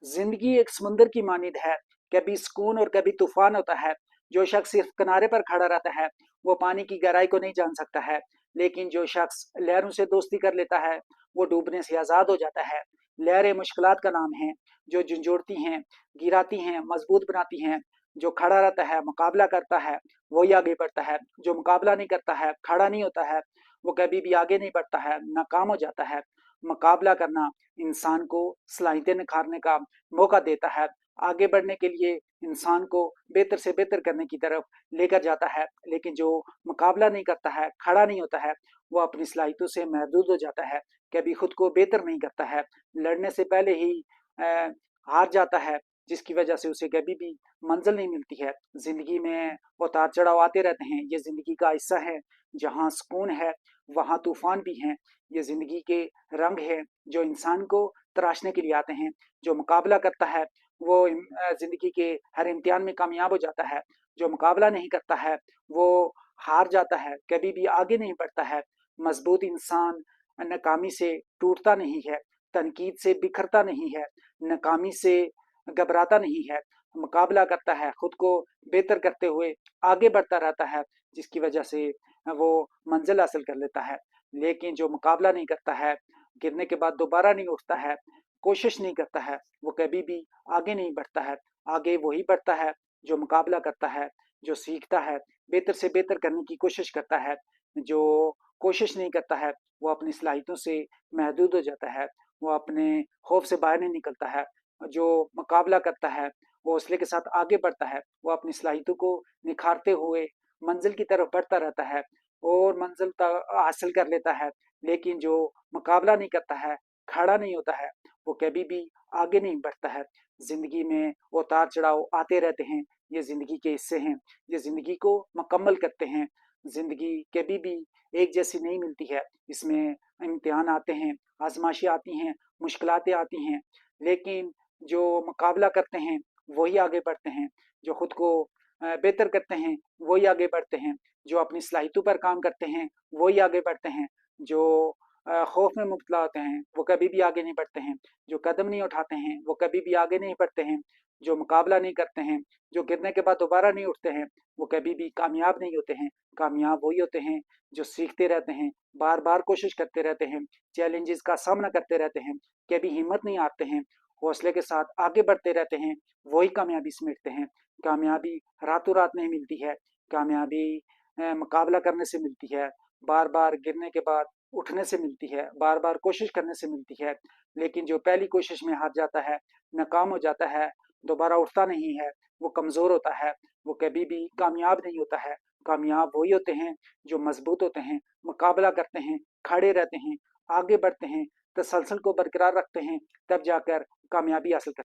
जिंदगी एक समुंदर की मानिंद है। कभी सुकून और कभी तूफान होता है। जो शख्स सिर्फ किनारे पर खड़ा रहता है वो पानी की गहराई को नहीं जान सकता है। लेकिन जो शख्स लहरों से दोस्ती कर लेता है वो डूबने से आजाद हो जाता है। लहरें मुश्किलात का नाम है, जो झंझोड़ती हैं, गिराती हैं, मजबूत बनाती हैं। जो खड़ा रहता है, मुकाबला करता है, वही आगे बढ़ता है। जो मुकाबला नहीं करता है, खड़ा नहीं होता है, वो कभी भी आगे नहीं बढ़ता है, नाकाम हो जाता है। मुकाबला करना इंसान को सलाहियतें निखारने का मौका देता है। आगे बढ़ने के लिए इंसान को बेहतर से बेहतर करने की तरफ लेकर जाता है। लेकिन जो मुकाबला नहीं करता है, खड़ा नहीं होता है, वो अपनी सलाहियतों से महदूद हो जाता है। कभी खुद को बेहतर नहीं करता है, लड़ने से पहले ही अ, हार जाता है, जिसकी वजह से उसे कभी भी मंजिल नहीं मिलती है। जिंदगी में उतार चढ़ाव आते रहते हैं, ये जिंदगी का हिस्सा है। जहाँ सुकून है वहाँ तूफान भी हैं। ये जिंदगी के रंग हैं जो इंसान को तराशने के लिए आते हैं। जो मुकाबला करता है वो जिंदगी के हर इम्तिहान में कामयाब हो जाता है। जो मुकाबला नहीं करता है वो हार जाता है, कभी भी आगे नहीं बढ़ता है। मजबूत इंसान नाकामी से टूटता नहीं है, तनकीद से बिखरता नहीं है, नाकामी से घबराता नहीं है। मुकाबला करता है, खुद को बेहतर करते हुए आगे बढ़ता रहता है, जिसकी वजह से वो मंजिल हासिल कर लेता है। लेकिन जो मुकाबला नहीं करता है, गिरने के बाद दोबारा नहीं उठता है, कोशिश नहीं करता है, वो कभी भी आगे नहीं बढ़ता है। आगे वही बढ़ता है जो मुकाबला करता है, जो सीखता है, बेहतर से बेहतर करने की कोशिश करता है। जो कोशिश नहीं करता है वो अपनी सलाहियतों से महदूद हो जाता है, वो अपने खौफ से बाहर नहीं निकलता है। जो मुकाबला करता है वो हौसले के साथ आगे बढ़ता है, वो अपनी सलाहियतों को निखारते हुए मंजिल की तरफ बढ़ता रहता है और मंजिल तक हासिल कर लेता है। लेकिन जो मुकाबला नहीं करता है, खड़ा नहीं होता है, वो कभी भी आगे नहीं बढ़ता है। जिंदगी में उतार चढ़ाव आते रहते हैं, ये जिंदगी के हिस्से हैं। ये जिंदगी को मुकम्मल करते हैं। जिंदगी कभी भी एक जैसी नहीं मिलती है, इसमें इम्तिहान आते हैं, आजमाइशें आती हैं, मुश्किलातें आती हैं। लेकिन जो मुकाबला करते हैं वही आगे बढ़ते हैं। जो खुद को बेहतर करते हैं वही आगे बढ़ते हैं। जो अपनी सलाहियतों पर काम करते हैं वही आगे बढ़ते हैं। जो खौफ में मुब्तला होते हैं वो कभी भी आगे नहीं बढ़ते हैं। जो कदम नहीं उठाते हैं वो कभी भी आगे नहीं बढ़ते हैं। जो मुकाबला नहीं करते हैं, जो गिरने के बाद दोबारा नहीं उठते हैं, वो कभी भी कामयाब नहीं होते हैं। कामयाब वही होते हैं जो सीखते रहते हैं, बार बार कोशिश करते रहते हैं, चैलेंजेस का सामना करते रहते हैं, कभी हिम्मत नहीं हारते हैं, हौसले के साथ आगे बढ़ते रहते हैं। वही कामयाबी समेटते हैं। कामयाबी रातों रात नहीं मिलती है। कामयाबी मुकाबला करने से मिलती है, बार बार गिरने के बाद उठने से मिलती है, बार बार कोशिश करने से मिलती है। लेकिन जो पहली कोशिश में हार जाता है, नाकाम हो जाता है, दोबारा उठता नहीं है, वो कमज़ोर होता है, वो कभी भी कामयाब नहीं होता है। कामयाब वही होते हैं जो मजबूत होते हैं, मुकाबला करते हैं, खड़े रहते हैं, आगे बढ़ते हैं, तसलसल को बरकरार रखते हैं, तब जाकर कामयाबी हासिल करते हैं।